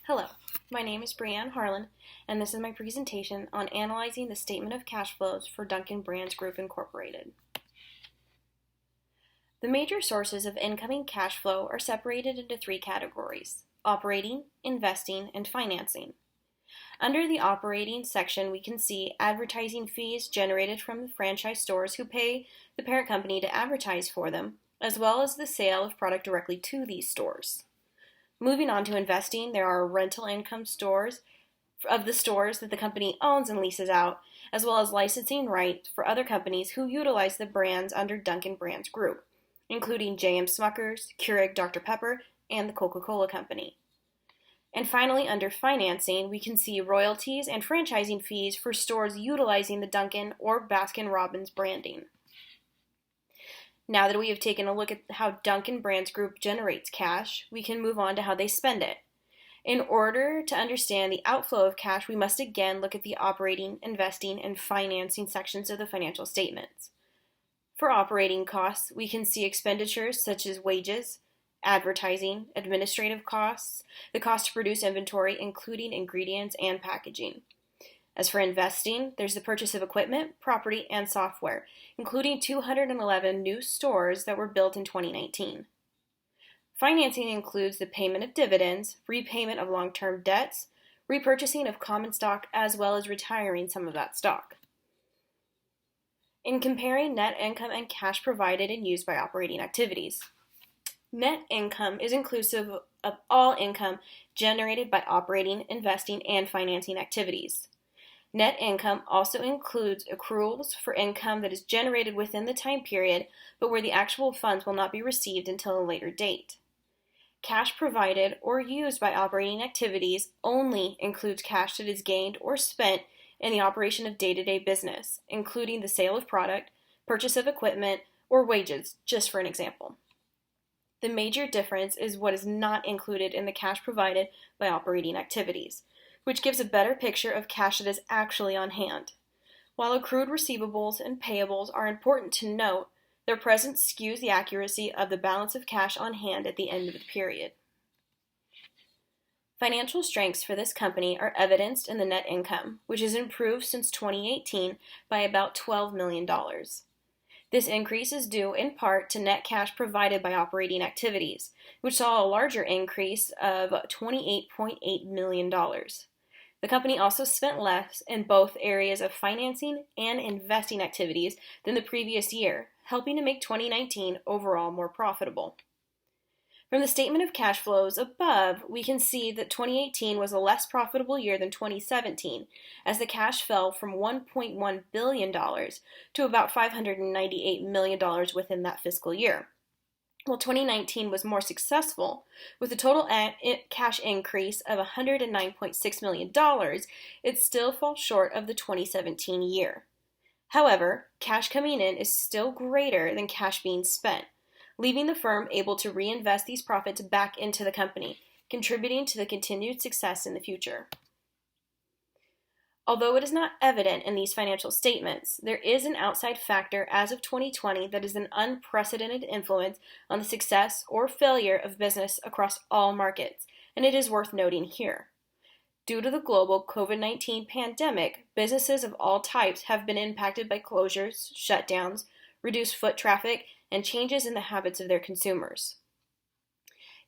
Hello, my name is Brianne Harlan, and this is my presentation on analyzing the statement of cash flows for Dunkin' Brands Group Incorporated. The major sources of incoming cash flow are separated into three categories: operating, investing, and financing. Under the operating section, we can see advertising fees generated from the franchise stores who pay the parent company to advertise for them, as well as the sale of product directly to these stores. Moving on to investing, there are rental income stores of the stores that the company owns and leases out, as well as licensing rights for other companies who utilize the brands under Dunkin' Brands Group, including J.M. Smuckers, Keurig Dr. Pepper, and the Coca-Cola Company. And finally, under financing, we can see royalties and franchising fees for stores utilizing the Dunkin' or Baskin-Robbins branding. Now that we have taken a look at how Dunkin' Brands Group generates cash, we can move on to how they spend it. In order to understand the outflow of cash, we must again look at the operating, investing, and financing sections of the financial statements. For operating costs, we can see expenditures such as wages, advertising, administrative costs, the cost to produce inventory, including ingredients and packaging. As for investing, there's the purchase of equipment, property, and software, including 211 new stores that were built in 2019. Financing includes the payment of dividends, repayment of long-term debts, repurchasing of common stock, as well as retiring some of that stock. In comparing net income and cash provided and used by operating activities, net income is inclusive of all income generated by operating, investing, and financing activities. Net income also includes accruals for income that is generated within the time period, but where the actual funds will not be received until a later date. Cash provided or used by operating activities only includes cash that is gained or spent in the operation of day-to-day business, including the sale of product, purchase of equipment, or wages, just for an example. The major difference is what is not included in the cash provided by operating activities, which gives a better picture of cash that is actually on hand. While accrued receivables and payables are important to note, their presence skews the accuracy of the balance of cash on hand at the end of the period. Financial strengths for this company are evidenced in the net income, which has improved since 2018 by about $12 million. This increase is due in part to net cash provided by operating activities, which saw a larger increase of $28.8 million. The company also spent less in both areas of financing and investing activities than the previous year, helping to make 2019 overall more profitable. From the statement of cash flows above, we can see that 2018 was a less profitable year than 2017, as the cash fell from $1.1 billion to about $598 million within that fiscal year. While 2019 was more successful, with a total cash increase of $109.6 million, it still falls short of the 2017 year. However, cash coming in is still greater than cash being spent, leaving the firm able to reinvest these profits back into the company, contributing to the continued success in the future. Although it is not evident in these financial statements, there is an outside factor as of 2020 that is an unprecedented influence on the success or failure of business across all markets, and it is worth noting here. Due to the global COVID-19 pandemic, businesses of all types have been impacted by closures, shutdowns, reduced foot traffic, and changes in the habits of their consumers.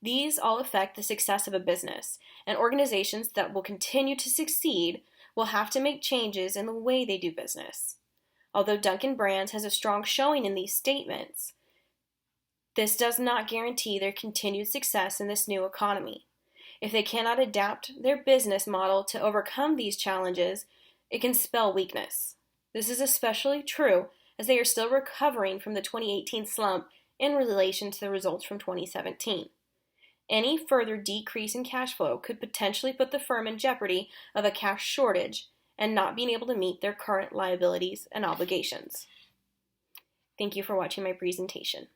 These all affect the success of a business, and organizations that will continue to succeed will have to make changes in the way they do business. Although Dunkin' Brands has a strong showing in these statements, this does not guarantee their continued success in this new economy. If they cannot adapt their business model to overcome these challenges, it can spell weakness. This is especially true as they are still recovering from the 2018 slump in relation to the results from 2017. Any further decrease in cash flow could potentially put the firm in jeopardy of a cash shortage and not being able to meet their current liabilities and obligations. Thank you for watching my presentation.